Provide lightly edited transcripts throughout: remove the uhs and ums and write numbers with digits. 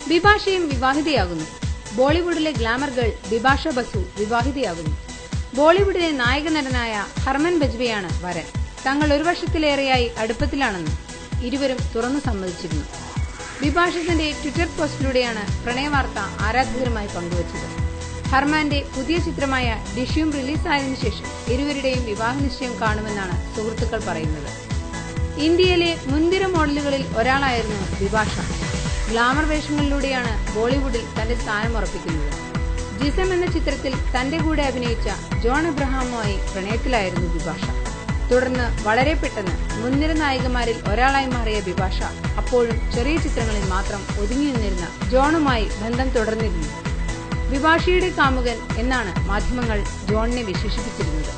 ബിപാഷയും വിവാഹിതയാകുന്നു. ബോളിവുഡിലെ glamour girl Bipasha Basu വിവാഹിതയാകുന്നു. ബോളിവുഡിലെ നായക നടനായ ഹർമൻ ബജ്വയാണ് വരൻ. തങ്ങൾ 1 വർഷത്തിലേറെയായി അടുപ്പത്തിലാണെന്ന് ഇരുവരും തുറന്നു സമ്മതിച്ചിരുന്നു. ബിപാഷ തന്റെ ട്വിറ്റർ പോസ്റ്റിലൂടെയാണ് പ്രണയവാർത്ത ആരാധകരുമായി പങ്കുവച്ചത്. ഹർമാന്റെ പുതിയ ചിത്രമായ ഡിഷ്യൂം റിലീസായതിനു ശേഷം ഇരുവരുടെയും വിവാഹ നിശ്ചയം കാണുമെന്നാണ് സുഹൃത്തുക്കൾ പറയുന്നത്. ഇന്ത്യയിലെ മുൻനിര മോഡലുകളിൽ ഒരാളായിരുന്നു ബിപാഷ. ഗ്ലാമർ വേഷങ്ങളിലൂടെയാണ് ബോളിവുഡിൽ തന്റെ സ്ഥാനം ഉറപ്പിക്കുന്നത്. ജിസം എന്ന ചിത്രത്തിൽ തന്റെ കൂടെ അഭിനയിച്ച ജോൺ എബ്രഹാമുമായി പ്രണയത്തിലായിരുന്നു ബിപാഷ. തുടർന്ന് വളരെ പെട്ടെന്ന് മുൻനിര നായികമാരിൽ ഒരാളായി മാറിയ ബിപാഷ അപ്പോഴും ചെറിയ ചിത്രങ്ങളിൽ മാത്രം ഒതുങ്ങി നിന്നിരുന്ന ജോണുമായി ബന്ധം തുടർന്നിരുന്നു. ബിപാഷയുടെ കാമുകൻ എന്നാണ് മാധ്യമങ്ങൾ ജോണിനെ വിശേഷിപ്പിച്ചിരുന്നത്.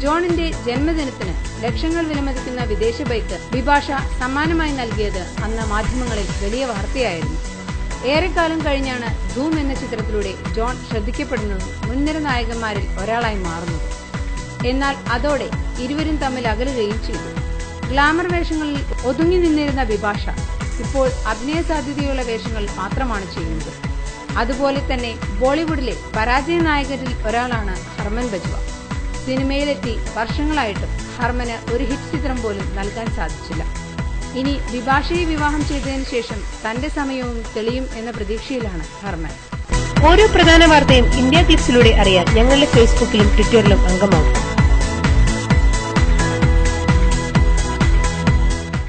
ജോണിന്റെ ജന്മദിനത്തിന് ലക്ഷങ്ങൾ വിലമതിക്കുന്ന വിദേശ ബൈക്ക് ബിപാഷ സമ്മാനമായി നൽകിയത് അന്ന് മാധ്യമങ്ങളിൽ വലിയ വാർത്തയായിരുന്നു. ഏറെക്കാലം കഴിഞ്ഞാണ് ധൂം എന്ന ചിത്രത്തിലൂടെ ജോൺ ശ്രദ്ധിക്കപ്പെടുന്നതും മുൻനിര നായകന്മാരിൽ ഒരാളായി മാറുന്നത്. എന്നാൽ അതോടെ ഇരുവരും തമ്മിൽ അകലുകയും ചെയ്തു. ഗ്ലാമർ വേഷങ്ങളിൽ ഒതുങ്ങി നിന്നിരുന്ന ബിപാഷ ഇപ്പോൾ അഭിനയ സാധ്യതയുള്ള വേഷങ്ങൾ മാത്രമാണ് ചെയ്യുന്നത്. അതുപോലെ തന്നെ ബോളിവുഡിലെ പരാജയ നായകരിൽ ഒരാളാണ് ഹർമൻ ബജ്വ. സിനിമയിലെത്തി വർഷങ്ങളായിട്ടും ഹർമന് ഒരു ഹിറ്റ് ചിത്രം പോലും നൽകാൻ സാധിച്ചില്ല. ഇനി ബിപാഷയെ വിവാഹം ചെയ്തതിനു ശേഷം തന്റെ സമയവും തെളിയും എന്ന പ്രതീക്ഷയിലാണ് ഹർമൻ. ഓരോ പ്രധാന വാർത്തയും ഇന്ത്യ ക്ലിപ്സിലൂടെ അറിയാൻ ഞങ്ങളുടെ ഫേസ്ബുക്കിലും ട്വിറ്ററിലും അംഗമാകും.